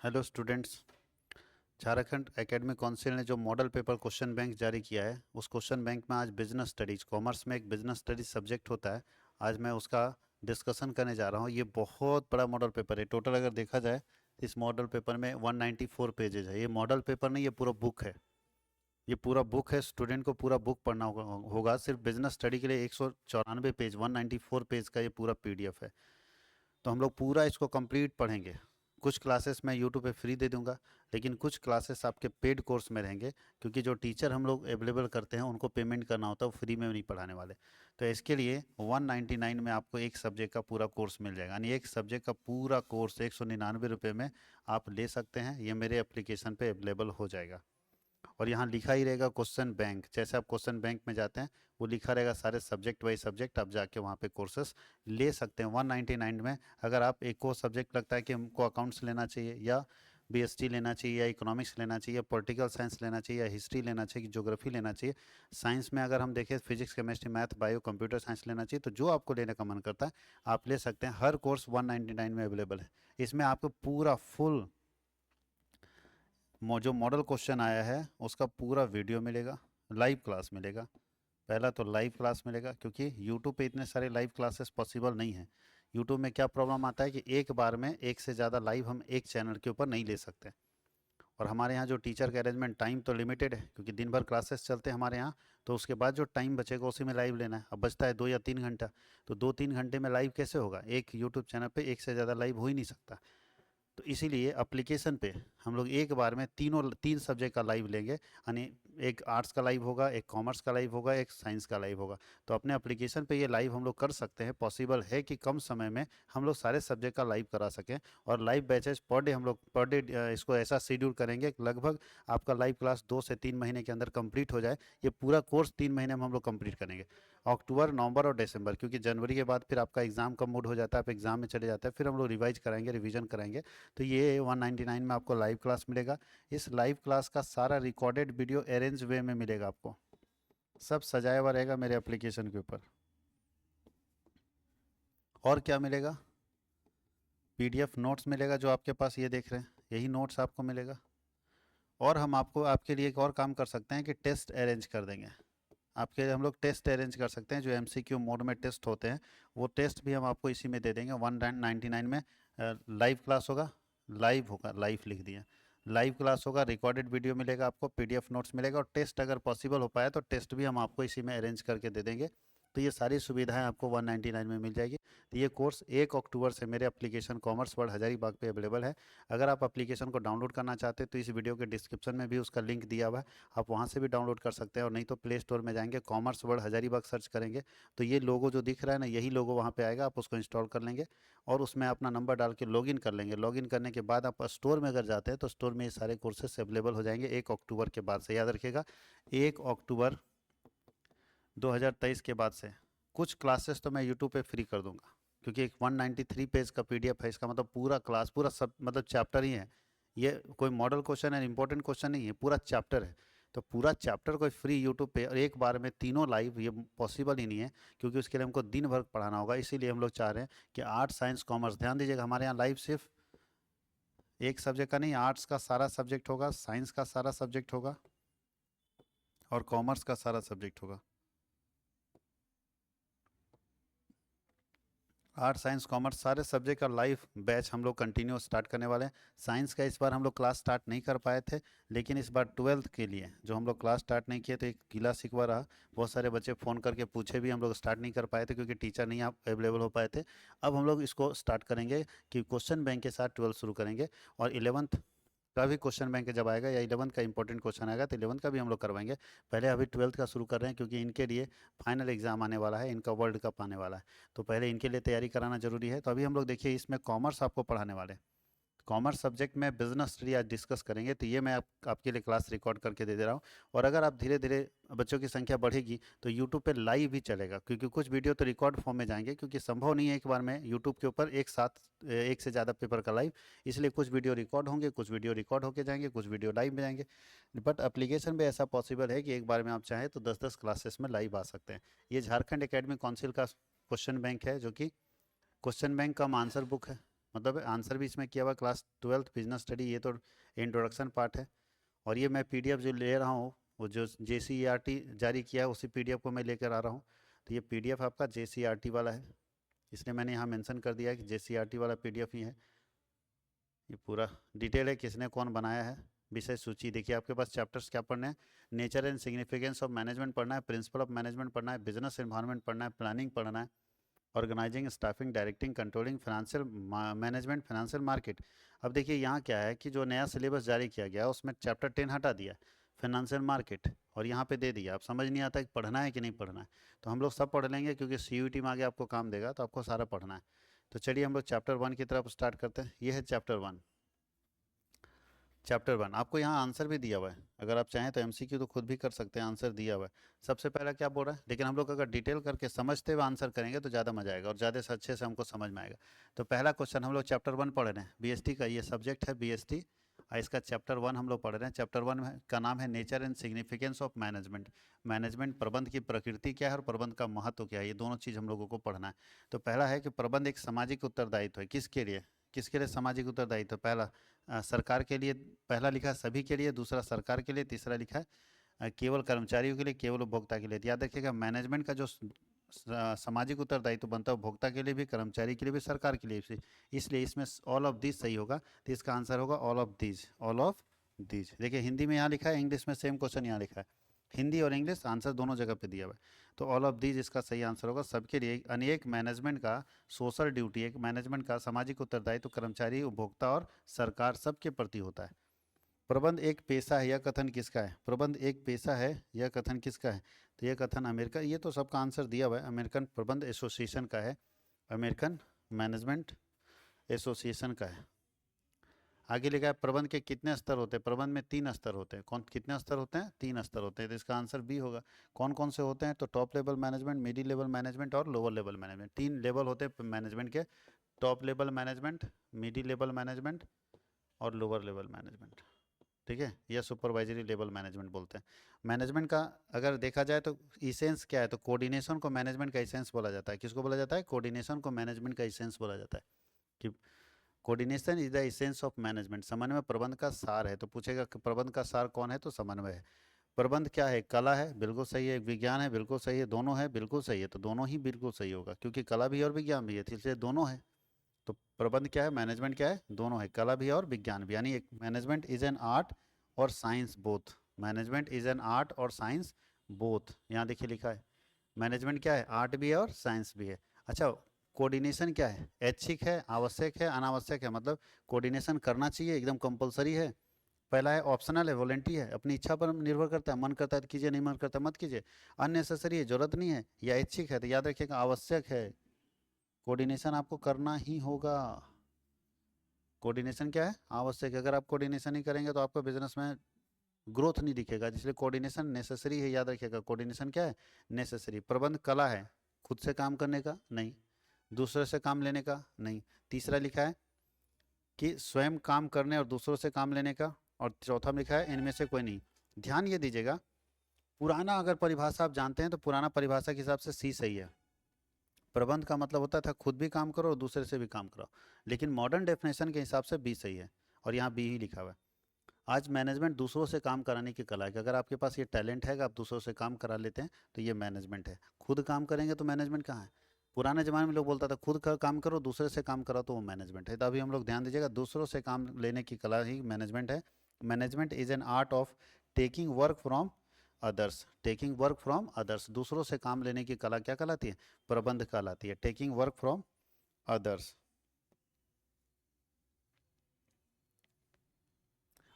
Hello students. Jharkhand academic council ने जो model paper question bank जारी किया है, उस क्वेश्चन बैंक में आज बिजनेस स्टडीज, कॉमर्स में एक बिजनेस स्टडीज सब्जेक्ट होता है। आज मैं उसका डिस्कशन करने जा रहा हूँ। ये बहुत बड़ा मॉडल पेपर है। टोटल अगर देखा जाए तो इस मॉडल पेपर में 194 पेजेज है। ये मॉडल पेपर नहीं, ये पूरा बुक है। ये पूरा बुक है। स्टूडेंट को पूरा बुक पढ़ना होगा। सिर्फ बिजनेस स्टडी के लिए 194 पेज, 194 पेज का ये पूरा पीडीएफ है। तो हम लोग पूरा इसको कंप्लीट पढ़ेंगे। कुछ क्लासेस मैं यूट्यूब पे फ्री दे दूंगा, लेकिन कुछ क्लासेस आपके पेड कोर्स में रहेंगे, क्योंकि जो टीचर हम लोग अवेलेबल करते हैं उनको पेमेंट करना होता है, वो फ्री में नहीं पढ़ाने वाले। तो इसके लिए 199 में आपको एक सब्जेक्ट का पूरा कोर्स मिल जाएगा, यानी एक सब्जेक्ट का पूरा कोर्स 199 रुपये में आप ले सकते हैं। ये मेरे एप्लीकेशन पे अवेलेबल हो जाएगा। और यहाँ लिखा ही रहेगा क्वेश्चन बैंक। जैसे आप क्वेश्चन बैंक में जाते हैं, वो लिखा रहेगा सारे सब्जेक्ट वाइज सब्जेक्ट, आप जाके वहाँ पे कोर्सेस ले सकते हैं 199 में। अगर आप एक को सब्जेक्ट लगता है कि हमको अकाउंट्स लेना चाहिए, या बीएसटी लेना चाहिए, या इकोनॉमिक्स लेना चाहिए, पॉलिटिकल साइंस लेना चाहिए, या हिस्ट्री लेना चाहिए, ज्योग्राफी लेना चाहिए, साइंस में अगर हम देखें physics, chemistry, math, bio, computer science लेना चाहिए, तो जो आपको लेने का मन करता है आप ले सकते हैं। हर कोर्स 199 में अवेलेबल है। इसमें आपको पूरा फुल जो मॉडल क्वेश्चन आया है उसका पूरा वीडियो मिलेगा, लाइव क्लास मिलेगा। पहला तो लाइव क्लास मिलेगा, क्योंकि यूट्यूब पे इतने सारे लाइव क्लासेस पॉसिबल नहीं है। यूट्यूब में क्या प्रॉब्लम आता है कि एक बार में एक से ज़्यादा लाइव हम एक चैनल के ऊपर नहीं ले सकते। और हमारे यहाँ जो टीचर का अरेंजमेंट, टाइम तो लिमिटेड है, क्योंकि दिन भर क्लासेस चलते हैं हमारे यहाँ। तो उसके बाद जो टाइम बचेगा उसी में लाइव लेना है। अब बचता है 2 या 3 घंटा, तो 2-3 घंटे में लाइव कैसे होगा? एक यूट्यूब चैनल पे एक से ज़्यादा लाइव हो ही नहीं सकता। तो इसीलिए एप्लीकेशन पे हम लोग एक बार में तीन सब्जेक्ट का लाइव लेंगे, यानी एक आर्ट्स का लाइव होगा, एक कॉमर्स का लाइव होगा, एक साइंस का लाइव होगा। तो अपने एप्लीकेशन पे ये लाइव हम लोग कर सकते हैं। पॉसिबल है कि कम समय में हम लोग सारे सब्जेक्ट का लाइव करा सकें। और लाइव बैचेस पर डे हम लोग पर डे इसको ऐसा शेड्यूल करेंगे कि लगभग आपका लाइव क्लास 2 से 3 महीने के अंदर कंप्लीट हो जाए। ये पूरा कोर्स 3 महीने में हम लोग कंप्लीट करेंगे। अक्टूबर, नवंबर और दिसंबर, क्योंकि जनवरी के बाद फिर आपका एग्जाम का मूड हो जाता है, आप एग्जाम में चले जाते हैं, फिर हम लोग रिवाइज कराएंगे, रिवीजन कराएंगे। तो ये 199 में आपको लाइव क्लास मिलेगा। इस लाइव क्लास का सारा रिकॉर्डेड वीडियो अरेंज वे में मिलेगा आपको। सब सजाया हुआ रहेगा मेरे एप्लीकेशन के ऊपर। और क्या मिलेगा? पीडीएफ नोट्स मिलेगा, जो आपके पास ये देख रहे हैं, यही नोट्स आपको मिलेगा। और हम आपको आपके लिए एक और काम कर सकते हैं कि टेस्ट अरेंज कर देंगे। आपके हम लोग टेस्ट अरेंज कर सकते हैं, जो एमसीक्यू मोड में टेस्ट होते हैं, वो टेस्ट भी हम आपको इसी में दे देंगे। 199 में लाइव क्लास होगा, लाइव होगा, लाइव लिख दिया, लाइव क्लास होगा, रिकॉर्डेड वीडियो मिलेगा आपको, पीडीएफ नोट्स मिलेगा, और टेस्ट अगर पॉसिबल हो पाए तो टेस्ट भी हम आपको इसी में अरेंज करके दे देंगे। तो ये सारी सुविधाएं आपको 199 में मिल जाएगी। तो ये कोर्स 1 अक्टूबर से मेरे एप्लीकेशन कॉमर्स वर्ल्ड हजारीबाग पे अवेलेबल है। अगर आप एप्लीकेशन को डाउनलोड करना चाहते हैं तो इस वीडियो के डिस्क्रिप्शन में भी उसका लिंक दिया हुआ है, आप वहाँ से भी डाउनलोड कर सकते हैं। और नहीं तो प्ले स्टोर में जाएंगे, कॉमर्स वर्ल्ड हजारीबाग सर्च करेंगे तो ये लोगो जो दिख रहा है ना, यही लोगो वहाँ पे आएगा, आप उसको इंस्टॉल कर लेंगे और उसमें अपना नंबर डाल के लॉगिन कर लेंगे। लॉगिन करने के बाद आप स्टोर में अगर जाते हैं तो स्टोर में ये सारे कोर्सेस अवेलेबल हो जाएंगे 1 अक्टूबर के बाद से। याद रखिएगा, 1 अक्टूबर 2023 के बाद से कुछ क्लासेस तो मैं यूट्यूब पे फ्री कर दूंगा, क्योंकि एक 193 पेज का पीडीएफ है। इसका मतलब पूरा क्लास, पूरा सब मतलब चैप्टर ही है। ये कोई मॉडल क्वेश्चन है, इंपॉर्टेंट क्वेश्चन नहीं है, पूरा चैप्टर है। तो पूरा चैप्टर कोई फ्री यूट्यूब पे और एक बार में तीनों लाइव, ये पॉसिबल ही नहीं है, क्योंकि उसके लिए हमको दिन भर पढ़ाना होगा। इसीलिए हम लोग चाह रहे हैं कि आर्ट्स, साइंस, कॉमर्स, ध्यान दीजिएगा, हमारे यहाँ लाइव सिर्फ एक सब्जेक्ट का नहीं, आर्ट्स का सारा सब्जेक्ट होगा, साइंस का सारा सब्जेक्ट होगा, और कॉमर्स का सारा सब्जेक्ट होगा। आर्ट, साइंस, कॉमर्स सारे सब्जेक्ट का लाइव बैच हम लोग कंटिन्यू स्टार्ट करने वाले हैं। साइंस का इस बार हम लोग क्लास स्टार्ट नहीं कर पाए थे, लेकिन इस बार 12th के लिए जो हम लोग क्लास स्टार्ट नहीं किए तो एक गिला शिकवा रहा। बहुत सारे बच्चे फ़ोन करके पूछे भी, हम लोग स्टार्ट नहीं कर पाए थे क्योंकि टीचर नहीं अवेलेबल हो पाए थे। अब हम लोग इसको स्टार्ट करेंगे कि क्वेश्चन बैंक के साथ 12th शुरू करेंगे। और 11th का भी क्वेश्चन बैंक जब आएगा, या 11th का इंपॉर्टेंट क्वेश्चन आएगा, तो 11th का भी हम लोग करवाएंगे। पहले अभी 12th का शुरू कर रहे हैं, क्योंकि इनके लिए फाइनल एग्जाम आने वाला है, इनका वर्ल्ड कप आने वाला है, तो पहले इनके लिए तैयारी कराना जरूरी है। तो अभी हम लोग देखिए, इसमें कॉमर्स आपको पढ़ाने वाले हैं। कॉमर्स सब्जेक्ट में बिजनेस स्टडी आज डिस्कस करेंगे, तो ये मैं आपके लिए क्लास रिकॉर्ड करके दे रहा हूँ। और अगर आप धीरे धीरे बच्चों की संख्या बढ़ेगी तो यूट्यूब पे लाइव भी चलेगा, क्योंकि कुछ वीडियो तो रिकॉर्ड फॉर्म में जाएंगे, क्योंकि संभव नहीं है एक बार में यूट्यूब के ऊपर एक साथ एक से ज़्यादा पेपर का लाइव। इसलिए कुछ वीडियो रिकॉर्ड होंगे, कुछ वीडियो रिकॉर्ड होके जाएंगे, कुछ वीडियो लाइव में जाएंगे। बट एप्लीकेशन में ऐसा पॉसिबल है कि एक बार में आप चाहें तो 10-10 क्लासेस में लाइव आ सकते हैं। ये झारखंड एकेडमिक काउंसिल का क्वेश्चन बैंक है, जो कि क्वेश्चन बैंक कम आंसर बुक है। मतलब आंसर भी इसमें किया हुआ क्लास 12th बिजनेस स्टडी, ये तो इंट्रोडक्शन पार्ट है। और ये मैं पीडीएफ जो ले रहा हूँ वो जो जेसीईआरटी जारी किया है उसी पीडीएफ को मैं लेकर आ रहा हूँ। तो ये पीडीएफ आपका जेसीईआरटी वाला है, इसलिए मैंने यहाँ मेंशन कर दिया है कि जेसीईआरटी वाला पीडीएफ ही है। ये पूरा डिटेल है किसने कौन बनाया है। विषय सूची देखिए, आपके पास चैप्टर्स क्या पढ़ने हैं, nature and significance of management पढ़ना है, प्रिंसिपल ऑफ मैनेजमेंट पढ़ना है, बिजनेस एनवायरनमेंट पढ़ना है, प्लानिंग पढ़ना है, organising staffing directing controlling financial management financial market. अब देखिए यहाँ क्या है कि जो नया सिलेबस जारी किया गया उसमें चैप्टर 10 हटा दिया, फाइनेंशियल मार्केट, और यहाँ पे दे दिया। अब समझ नहीं आता कि पढ़ना है कि नहीं पढ़ना है। तो हम लोग सब पढ़ लेंगे क्योंकि सीयूईटी में आगे आपको काम देगा, तो आपको सारा पढ़ना है। तो चलिए हम लोग चैप्टर 1 की तरफ स्टार्ट करते हैं। ये है चैप्टर 1। चैप्टर 1 आपको यहाँ आंसर भी दिया हुआ है, अगर आप चाहें तो एमसीक्यू तो खुद भी कर सकते हैं, आंसर दिया हुआ है। सबसे पहला क्या बोल रहा है, लेकिन हम लोग अगर डिटेल करके समझते हुए आंसर करेंगे तो ज़्यादा मजा आएगा और ज़्यादा से अच्छे से हमको समझ में आएगा। तो पहला क्वेश्चन हम लोग चैप्टर 1 पढ़ रहे हैं, बीएसटी का ये सब्जेक्ट है बीएसटी, इसका चैप्टर 1 हम लोग पढ़ रहे हैं। चैप्टर 1 का नाम है nature and significance of management. Management प्रबंध की प्रकृति क्या है और प्रबंध का महत्व क्या है, ये दोनों चीज़ हम लोगों को पढ़ना है। तो पहला है कि प्रबंध एक सामाजिक उत्तरदायित्व है, किसके लिए, किसके लिए सामाजिक उत्तरदायित्व। पहला सरकार के लिए, पहला लिखा है सभी के लिए, दूसरा सरकार के लिए, तीसरा लिखा है केवल कर्मचारियों के लिए, केवल उपभोक्ता के लिए। तो याद रखिएगा मैनेजमेंट का जो सामाजिक उत्तरदायित्व बनता है उपभोक्ता के लिए भी, कर्मचारी के लिए भी, सरकार के लिए भी, इसलिए इसमें ऑल ऑफ दीज सही होगा। तो इसका आंसर होगा all of these, all of these. देखिए हिंदी में यहाँ लिखा है, इंग्लिश में सेम क्वेश्चन यहाँ लिखा है, हिंदी और इंग्लिश आंसर दोनों जगह पे दिया हुआ है। तो ऑल ऑफ दीज इसका सही आंसर होगा, सबके लिए। अनेक मैनेजमेंट का सोशल ड्यूटी, एक मैनेजमेंट का सामाजिक उत्तरदायित्व कर्मचारी, उपभोक्ता और सरकार सबके प्रति होता है। प्रबंध एक पेशा है, यह कथन किसका है, प्रबंध एक पेशा है यह कथन किसका है। तो यह कथन अमेरिका, ये तो सबका आंसर दिया हुआ है, अमेरिकन प्रबंध एसोसिएशन का है, अमेरिकन मैनेजमेंट एसोसिएशन का है। आगे लिखा है प्रबंध के कितने स्तर होते हैं, प्रबंध में 3 स्तर होते हैं। कौन कितने स्तर होते हैं, 3 स्तर होते हैं। तो इसका आंसर बी होगा। कौन कौन से होते हैं, तो top level management, middle level management और लोअर लेवल मैनेजमेंट। 3 लेवल होते हैं मैनेजमेंट के, top level management, middle level management और लोअर लेवल मैनेजमेंट। ठीक है, यह सुपरवाइजरी लेवल मैनेजमेंट बोलते हैं। मैनेजमेंट का अगर देखा जाए तो इसेंस क्या है, तो कोऑर्डिनेशन को मैनेजमेंट का इसेंस बोला जाता है। किसको बोला जाता है, कोऑर्डिनेशन को मैनेजमेंट का इसेंस बोला जाता है। कि coordination is the essence of management, समन्वय प्रबंध का सार है। तो पूछेगा कि प्रबंध का सार कौन है, तो समन्वय है। प्रबंध क्या है, कला है, बिल्कुल सही है। विज्ञान है, बिल्कुल सही है। दोनों है, बिल्कुल सही है। तो दोनों ही बिल्कुल सही होगा, क्योंकि कला भी और विज्ञान भी है, तो इसलिए दोनों है। तो प्रबंध क्या है, मैनेजमेंट क्या है, दोनों है, कला भी है और विज्ञान भी। यानी एक मैनेजमेंट इज एन आर्ट और science both, management is an art और साइंस बोथ। यहाँ देखिए लिखा है मैनेजमेंट क्या है, आर्ट भी है और साइंस भी है। अच्छा, कोऑर्डिनेशन क्या है, ऐच्छिक है, आवश्यक है, अनावश्यक है। मतलब कोऑर्डिनेशन करना चाहिए, एकदम कंपलसरी है। पहला है ऑप्शनल है, वॉलेंटरी है, अपनी इच्छा पर निर्भर करता है, मन करता है तो कीजिए, नहीं मन करता मत कीजिए। अननेसेसरी है, जरूरत नहीं है। या ऐच्छिक है, तो याद रखिएगा आवश्यक है, कोऑर्डिनेशन आपको करना ही होगा। कोऑर्डिनेशन क्या है, आवश्यक है। अगर आप कोऑर्डिनेशन नहीं करेंगे तो आपको बिजनेस में ग्रोथ नहीं दिखेगा, इसलिए कोऑर्डिनेशन नेसेसरी है, याद रखिएगा। कोऑर्डिनेशन क्या है, नेसेसरी। प्रबंध कला है, खुद से काम करने का नहीं, दूसरे से काम लेने का नहीं। तीसरा लिखा है कि स्वयं काम करने और दूसरों से काम लेने का। और चौथा में लिखा है इनमें से कोई नहीं। ध्यान ये दीजिएगा, पुराना अगर परिभाषा आप जानते हैं तो पुराना परिभाषा के हिसाब से सी सही है। प्रबंध का मतलब होता था खुद भी काम करो और दूसरे से भी काम करो, लेकिन मॉडर्न डेफिनेशन के हिसाब से बी सही है, और यहाँ बी ही लिखा हुआ है। आज मैनेजमेंट दूसरों से काम कराने की कला है, कि अगर आपके पास ये टैलेंट है कि आप दूसरों से काम करा लेते हैं तो ये मैनेजमेंट है। खुद काम करेंगे तो मैनेजमेंट कहाँ है। पुराने ज़माने में लोग बोलता था खुद का काम करो, दूसरे से काम करो तो वो मैनेजमेंट है। तो अभी हम लोग ध्यान दीजिएगा, दूसरों से काम लेने की कला ही मैनेजमेंट है। Management is an art of taking work from others, taking work from others. दूसरों से काम लेने की कला क्या कहलाती है, प्रबंध कहलाती है, टेकिंग वर्क फ्रॉम अदर्स।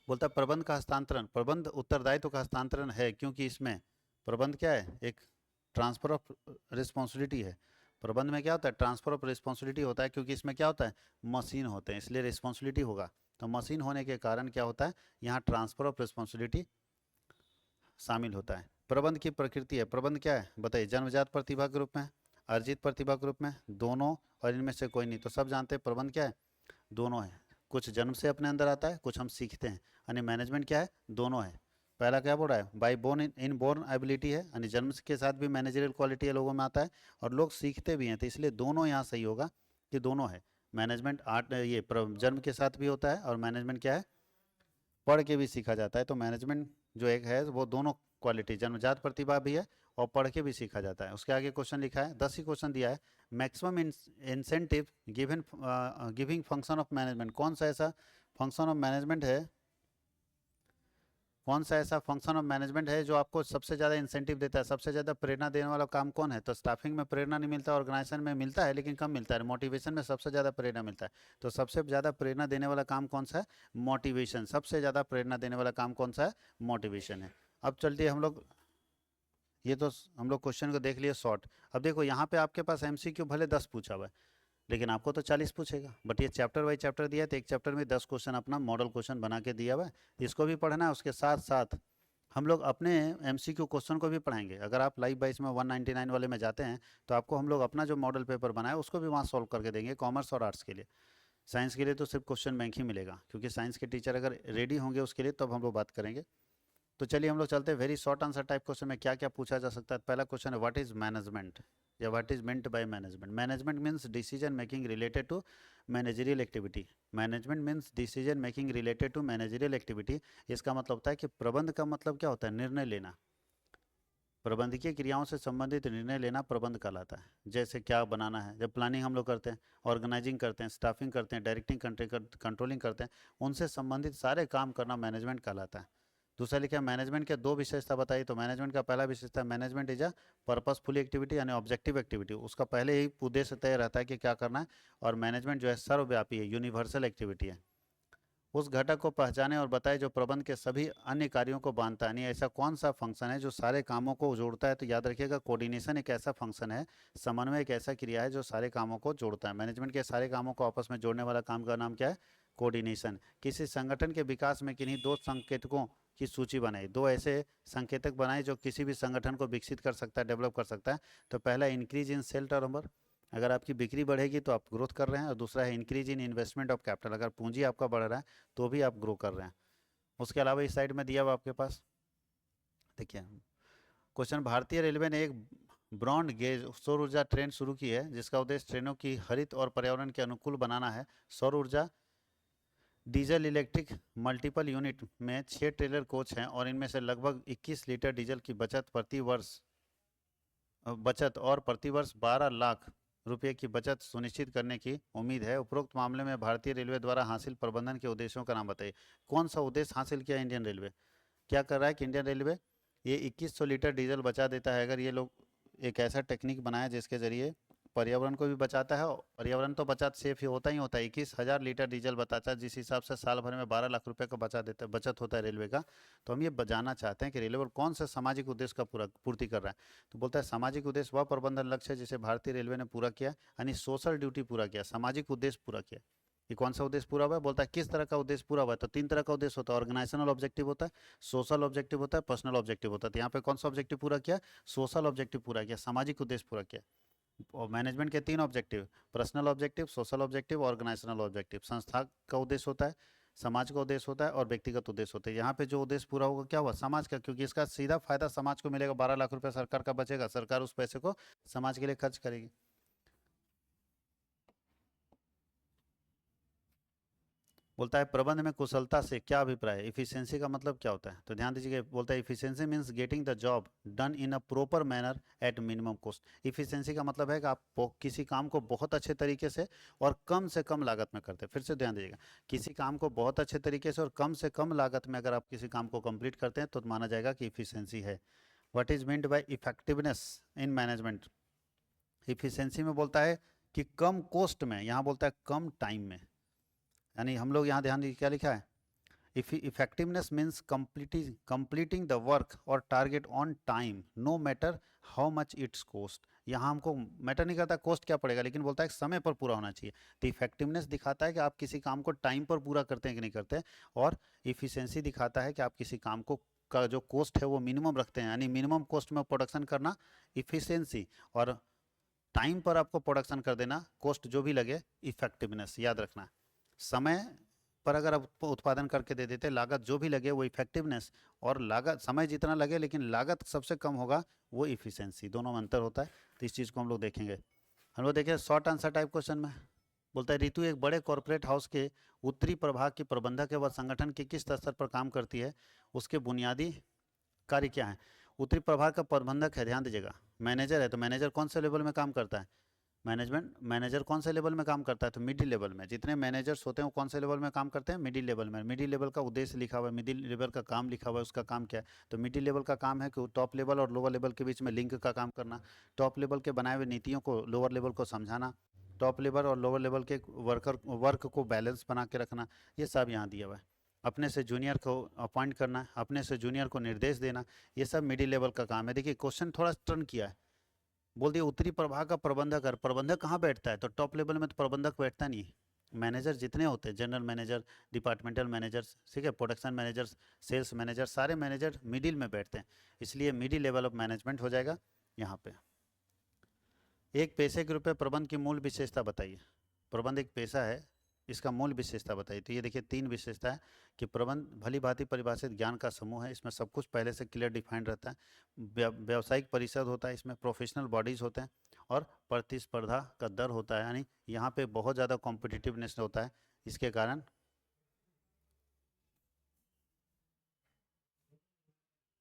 बोलता है प्रबंध का हस्तांतरण, प्रबंध उत्तरदायित्व का हस्तांतरण है, क्योंकि इसमें प्रबंध क्या है, एक ट्रांसफर ऑफ रिस्पॉन्सिबिलिटी है। प्रबंध में क्या होता है, ट्रांसफर ऑफ रिस्पॉन्सिबिलिटी होता है, क्योंकि इसमें क्या होता है, मशीन होते हैं, इसलिए रिस्पॉन्सिबिलिटी होगा। तो मशीन होने के कारण क्या होता है, यहाँ ट्रांसफर ऑफ रिस्पॉन्सिबिलिटी शामिल होता है। प्रबंध की प्रकृति है, प्रबंध क्या है बताइए, जन्मजात प्रतिभा के रूप में, अर्जित प्रतिभा के रूप में, दोनों, और इनमें से कोई नहीं। तो सब जानते हैं प्रबंध क्या है, दोनों है। कुछ जन्म से अपने अंदर आता है, कुछ हम सीखते हैं। यानी मैनेजमेंट क्या है, दोनों है। पहला क्या बोल रहा है, by born inborn ability है, यानी जन्म के साथ भी मैनेजरियल क्वालिटी है लोगों में आता है, और लोग सीखते भी हैं, तो इसलिए दोनों यहाँ सही होगा कि दोनों है। मैनेजमेंट आर्ट ये जन्म के साथ भी होता है, और मैनेजमेंट क्या है, पढ़ के भी सीखा जाता है। तो मैनेजमेंट जो एक है वो दोनों क्वालिटी, जन्मजात प्रतिभा भी है और पढ़ के भी सीखा जाता है। उसके आगे क्वेश्चन लिखा है, 10 ही क्वेश्चन दिया है। Maximum incentive given giving function of management, कौन सा ऐसा फंक्शन ऑफ मैनेजमेंट है, कौन सा ऐसा फंक्शन ऑफ मैनेजमेंट है जो आपको सबसे ज़्यादा इंसेंटिव देता है, सबसे ज़्यादा प्रेरणा देने वाला काम कौन है? तो स्टाफिंग में प्रेरणा नहीं मिलता, ऑर्गेनाइजेशन में मिलता है लेकिन कम मिलता है, मोटिवेशन में सबसे ज़्यादा प्रेरणा मिलता है। तो सबसे ज़्यादा प्रेरणा देने वाला काम कौन सा है? मोटिवेशन। सबसे ज़्यादा प्रेरणा देने वाला काम कौन सा है? मोटिवेशन है। अब चलते हम लोग, ये तो हम लोग क्वेश्चन को देख लिए शॉर्ट। अब देखो यहाँ पे आपके पास एमसीक्यू भले 10 पूछा हुआ है, लेकिन आपको तो 40 पूछेगा। बट ये चैप्टर बाई चैप्टर दिया है, तो एक चैप्टर में 10 क्वेश्चन अपना मॉडल क्वेश्चन बना के दिया हुआ है, इसको भी पढ़ना है। उसके साथ साथ हम लोग अपने एमसीक्यू क्वेश्चन को भी पढ़ाएंगे। अगर आप लाइव बाइस में 199 वाले में जाते हैं तो आपको हम लोग अपना जो मॉडल पेपर बनाए उसको भी वहाँ सॉल्व करके देंगे, कॉमर्स और आर्ट्स के लिए। साइंस के लिए तो सिर्फ क्वेश्चन बैंक ही मिलेगा, क्योंकि साइंस के टीचर अगर रेडी होंगे उसके लिए तब हम लोग बात करेंगे। तो चलिए हम लोग चलते हैं very short answer type question में क्या क्या पूछा जा सकता है। पहला क्वेश्चन है, व्हाट इज मैनेजमेंट या what is meant by management? Management means decision making related to managerial activity. Management means decision making related to managerial activity. इसका मतलब होता है कि प्रबंध का मतलब क्या होता है? निर्णय लेना। प्रबंधकीय क्रियाओं से संबंधित निर्णय लेना प्रबंध कहलाता है। जैसे क्या बनाना है, जब प्लानिंग हम लोग करते हैं, ऑर्गेनाइजिंग करते हैं, स्टाफिंग करते हैं, डायरेक्टिंग कंट्रोलिंग करते हैं, उनसे संबंधित सारे काम करना मैनेजमेंट कहलाता है। दूसरा लिखा है, मैनेजमेंट के दो विशेषता बताइए। तो मैनेजमेंट का पहला विशेषता, management is a purposeful activity यानी ऑब्जेक्टिव एक्टिविटी। उसका पहले ही उद्देश्य तय रहता है कि क्या करना है। और मैनेजमेंट जो है सर्वव्यापी है, यूनिवर्सल एक्टिविटी है। उस घटक को पहचाने और बताए जो प्रबंध के सभी अन्य कार्यों को बांधता है। यानी ऐसा कौन सा फंक्शन है जो सारे कामों को जोड़ता है? तो याद रखिएगा, कोऑर्डिनेशन एक ऐसा फंक्शन है, समन्वय एक ऐसा क्रिया है जो सारे कामों को जोड़ता है। मैनेजमेंट के सारे कामों को आपस में जोड़ने वाला काम का नाम क्या है? कोऑर्डिनेशन। किसी संगठन के विकास में किन्हीं दो संकेतकों की सूची बनाई। दो ऐसे संकेतक बनाए जो किसी भी संगठन को विकसित कर सकता है, डेवलप कर सकता है। तो पहला, इंक्रीज इन सेल टर्नओवर, अगर आपकी बिक्री बढ़ेगी तो आप ग्रोथ कर रहे हैं। और दूसरा है increase in investment of capital, अगर पूंजी आपका बढ़ रहा है तो भी आप ग्रो कर रहे हैं। उसके अलावा इस साइड में दिया हुआ आपके पास देखिए क्वेश्चन, भारतीय रेलवे ने एक ब्रॉड गेज सौर ऊर्जा ट्रेन शुरू की है जिसका उद्देश्य ट्रेनों की हरित और पर्यावरण के अनुकूल बनाना है। सौर ऊर्जा डीजल इलेक्ट्रिक मल्टीपल यूनिट में 6 ट्रेलर कोच हैं और इनमें से लगभग 21 लीटर डीजल की बचत और प्रतिवर्ष 12 लाख रुपए की बचत सुनिश्चित करने की उम्मीद है। उपरोक्त मामले में भारतीय रेलवे द्वारा हासिल प्रबंधन के उद्देश्यों का नाम बताइए। कौन सा उद्देश्य हासिल किया इंडियन रेलवे? क्या कर रहा है कि इंडियन रेलवे ये 2100 लीटर डीजल बचा देता है। अगर ये लोग एक ऐसा टेक्निक बनाया जिसके जरिए पर्यावरण को भी बचाता है, और पर्यावरण तो बचा सेफ ही होता है। 21,000 लीटर डीजल बताता है, जिस हिसाब से साल भर में 12 लाख रुपए का बचत होता है रेलवे का। तो हम ये जानना चाहते हैं कि रेलवे कौन सा सामाजिक उद्देश्य का पूर्ति कर रहा है। तो बोलता है सामाजिक उद्देश्य वह प्रबंधन लक्ष्य है जिसे भारतीय रेलवे ने पूरा किया, यानी सोशल ड्यूटी पूरा किया, सामाजिक उद्देश्य पूरा किया। ये कौन सा उद्देश्य पूरा हुआ है? बोलता है किस तरह का उद्देश्य पूरा हुआ है? तो 3 तरह का उद्देश्य होता है। ऑर्गेनाइजेशनल ऑब्जेक्टिव होता है, सोशल ऑब्जेक्टिव होता है, पर्सनल ऑब्जेक्टिव होता है। तो यहाँ पे कौन सा ऑब्जेक्टिव पूरा किया? सोशल ऑब्जेक्टिव पूरा किया, सामाजिक उद्देश्य पूरा किया। और मैनेजमेंट के 3 objective, personal objective, social objective, organisational objective. संस्था का उद्देश्य होता है, समाज का उद्देश्य होता है और व्यक्तिगत उद्देश्य होता है। यहाँ पे जो उद्देश्य पूरा होगा क्या हुआ? समाज का, क्योंकि इसका सीधा फायदा समाज को मिलेगा। 12 लाख रुपए सरकार का बचेगा, सरकार उस पैसे को समाज के लिए खर्च करेगी। बोलता है प्रबंध में कुशलता से क्या अभिप्राय है? इफिशियंसी का मतलब क्या होता है? तो ध्यान दीजिएगा, बोलता है efficiency means getting the job done in a proper manner at minimum cost. Efficiency का मतलब है कि आप किसी काम को बहुत अच्छे तरीके से और कम से कम लागत में करते हैं। फिर से ध्यान दीजिएगा, किसी काम को बहुत अच्छे तरीके से कम लागत में अगर आप किसी काम को कंप्लीट करते हैं तो माना जाएगा कि इफिशियंसी है। What is meant by effectiveness in management? Efficiency में बोलता है कि कम कॉस्ट में, यहाँ बोलता है कम टाइम में। यानी हम लोग यहाँ ध्यान दीजिए क्या लिखा है, effectiveness means completing the work और target on time no matter how much it's cost. यहाँ हमको मैटर नहीं करता कॉस्ट क्या पड़ेगा, लेकिन बोलता है समय पर पूरा होना चाहिए। तो इफेक्टिवनेस दिखाता है कि आप किसी काम को टाइम पर पूरा करते हैं कि नहीं करते, और इफिशियंसी दिखाता है कि आप किसी काम को का जो कॉस्ट है वो मिनिमम रखते हैं, यानी मिनिमम कॉस्ट में प्रोडक्शन करना इफिशियंसी, और टाइम पर आपको प्रोडक्शन कर देना, कॉस्ट जो भी लगे इफेक्टिवनेस। याद रखना, समय पर अगर आप उत्पादन करके दे देते, लागत जो भी लगे वो इफेक्टिवनेस, और लागत समय जितना लगे लेकिन लागत सबसे कम होगा वो इफिशियंसी। दोनों में अंतर होता है। तो इस चीज़ को हम लोग देखेंगे। हम लोग देखें शॉर्ट आंसर टाइप क्वेश्चन में, बोलता है रितु एक बड़े कॉरपोरेट हाउस के उत्तरी प्रभाग की प्रबंधक है, वह संगठन के किस स्तर पर काम करती है, उसके बुनियादी कार्य क्या है। उत्तरी प्रभाग का प्रबंधक है, ध्यान दीजिएगा। मैनेजर है तो मैनेजर कौन से लेवल में काम करता है, मैनेजर कौन से लेवल में काम करता है, तो मिडिल लेवल में। जितने मैनेजर्स होते हैं वो कौन से लेवल में काम करते हैं, मिडिल लेवल में। मिडिल लेवल का उद्देश्य लिखा हुआ है, मिडिल लेवल का काम लिखा हुआ है, उसका काम क्या है, तो मिडिल लेवल का काम है कि टॉप लेवल और लोअर लेवल के बीच में लिंक का काम करना, टॉप लेवल के बनाए हुए नीतियों को लोअर लेवल को समझाना, टॉप लेवल और लोअर लेवल के वर्क को बैलेंस बना के रखना, ये सब यहाँ दिया हुआ है। अपने से जूनियर को अपॉइंट करना, अपने से जूनियर को निर्देश देना, ये सब मिडिल लेवल का काम है। देखिए क्वेश्चन थोड़ा टर्न किया है, बोल दिया उत्तरी प्रभाग का प्रबंधक है। प्रबंधक कहाँ बैठता है, तो टॉप लेवल में तो प्रबंधक बैठता नहीं है। मैनेजर जितने होते हैं, जनरल मैनेजर, डिपार्टमेंटल मैनेजर, ठीक है, प्रोडक्शन मैनेजर, सेल्स मैनेजर, सारे मैनेजर मिडिल में बैठते हैं, इसलिए मिडिल लेवल ऑफ मैनेजमेंट हो जाएगा यहाँ पे। एक पैसे के रुपये प्रबंध की मूल विशेषता बताइए। प्रबंध एक पैसा है, इसका मूल विशेषता बताइए। तो ये देखिए 3 विशेषता है कि प्रबंध भली भांति परिभाषित ज्ञान का समूह है, इसमें सब कुछ पहले से क्लियर डिफाइंड रहता है। व्यावसायिक परिषद होता है, इसमें प्रोफेशनल बॉडीज होते हैं, और प्रतिस्पर्धा का दर होता है, यानी यहाँ पे बहुत ज़्यादा कॉम्पिटिटिवनेस होता है। इसके कारण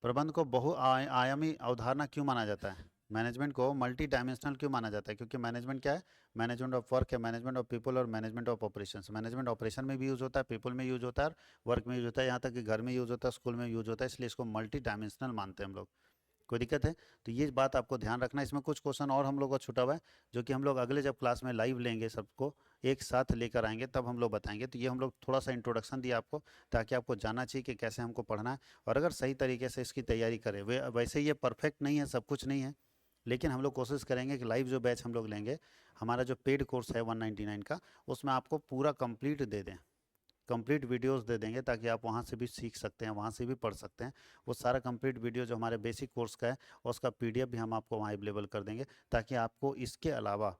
प्रबंध को आयामी अवधारणा क्यों माना जाता है, मैनेजमेंट को मल्टी डायमेंशनल क्यों माना जाता है, क्योंकि मैनेजमेंट क्या है, मैनेजमेंट ऑफ वर्क है, मैनेजमेंट ऑफ पीपल और management of operations. Management operation में भी यूज़ होता है, पीपल में यूज़ होता है, और वर्क में यूज़ होता है, यहाँ तक कि घर में यूज़ होता है, स्कूल में यूज़ होता है, इसलिए इसको मल्टी डायमेंशनल मानते हैं हम लोग। कोई दिक्कत है, तो ये बात आपको ध्यान रखना। इसमें कुछ क्वेश्चन और हम लोग का छूटा हुआ है, जो कि हम लोग अगले जब क्लास में लाइव लेंगे, सबको एक साथ लेकर आएंगे, तब हम लोग बताएंगे। तो ये हम लोग थोड़ा सा इंट्रोडक्शन दिया आपको, ताकि आपको जानना चाहिए कि कैसे हमको पढ़ना है, और अगर सही तरीके से इसकी तैयारी करें। वैसे ये परफेक्ट नहीं है, सब कुछ नहीं है, लेकिन हम लोग कोशिश करेंगे कि लाइव जो बैच हम लोग लेंगे, हमारा जो पेड कोर्स है 199 का, उसमें आपको पूरा कंप्लीट दे दें, कंप्लीट वीडियोस दे देंगे, ताकि आप वहाँ से भी सीख सकते हैं, वहाँ से भी पढ़ सकते हैं। वो सारा कंप्लीट वीडियो जो हमारे बेसिक कोर्स का है, उसका पीडीएफ भी हम आपको वहाँ अवेलेबल कर देंगे, ताकि आपको इसके अलावा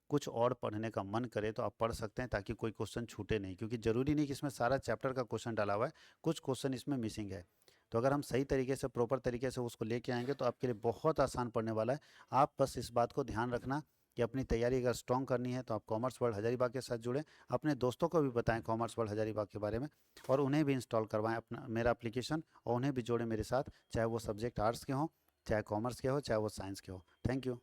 कुछ और पढ़ने का मन करे तो आप पढ़ सकते हैं, ताकि कोई क्वेश्चन छूटे नहीं, क्योंकि ज़रूरी नहीं कि इसमें सारा चैप्टर का क्वेश्चन डाला हुआ है, कुछ क्वेश्चन इसमें मिसिंग है। तो अगर हम सही तरीके से, प्रॉपर तरीके से उसको लेके आएंगे, तो आपके लिए बहुत आसान पड़ने वाला है। आप बस इस बात को ध्यान रखना कि अपनी तैयारी अगर स्ट्रॉन्ग करनी है, तो आप कॉमर्स वर्ल्ड हजारीबाग के साथ जुड़ें, अपने दोस्तों को भी बताएं कॉमर्स वर्ल्ड हजारीबाग के बारे में, और उन्हें भी इंस्टॉल करवाएं अपना मेरा एप्लीकेशन, और उन्हें भी जोड़ें मेरे साथ, चाहे वो सब्जेक्ट आर्ट्स के हों, चाहे कॉमर्स के हो, चाहे वो साइंस के हो। Thank you.